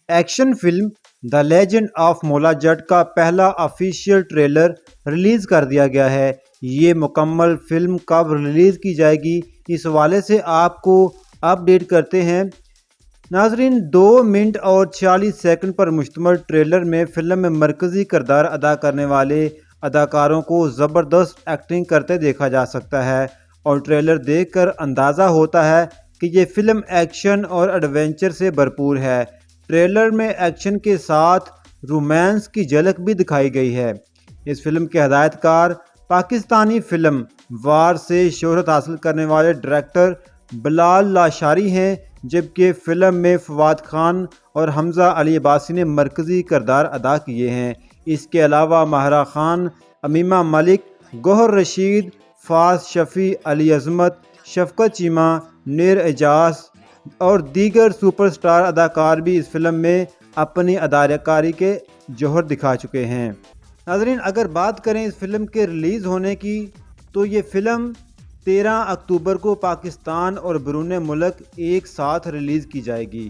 Action film the legend of مولا جٹ کا پہلا آفیشیل ٹریلر ریلیز کر دیا گیا ہے۔ یہ مکمل فلم کب ریلیز کی جائے گی، اس حوالے سے آپ کو اپڈیٹ کرتے ہیں۔ ناظرین، 2 منٹ اور 46 سیکنڈ پر مشتمل ٹریلر میں فلم میں مرکزی کردار ادا کرنے والے اداکاروں کو زبردست ایکٹنگ کرتے دیکھا جا سکتا ہے، اور ٹریلر دیکھ کر اندازہ ہوتا ہے کہ یہ فلم ایکشن اور ایڈونچر سے بھرپور ہے۔ ٹریلر میں ایکشن کے ساتھ رومانس کی جھلک بھی دکھائی گئی ہے۔ اس فلم کے ہدایت کار پاکستانی فلم وار سے شہرت حاصل کرنے والے ڈائریکٹر بلال لاشاری ہیں، جبکہ فلم میں فواد خان اور حمزہ علی عباسی نے مرکزی کردار ادا کیے ہیں۔ اس کے علاوہ ماہرہ خان، امیمہ ملک، گوہر رشید، فاز شفیع، علی عظمت، شفقت چیمہ، نیر اعجاز اور دیگر سپر سٹار اداکار بھی اس فلم میں اپنی اداکاری کے جوہر دکھا چکے ہیں۔ ناظرین، اگر بات کریں اس فلم کے ریلیز ہونے کی، تو یہ فلم 13 اکتوبر کو پاکستان اور بیرون ملک ایک ساتھ ریلیز کی جائے گی۔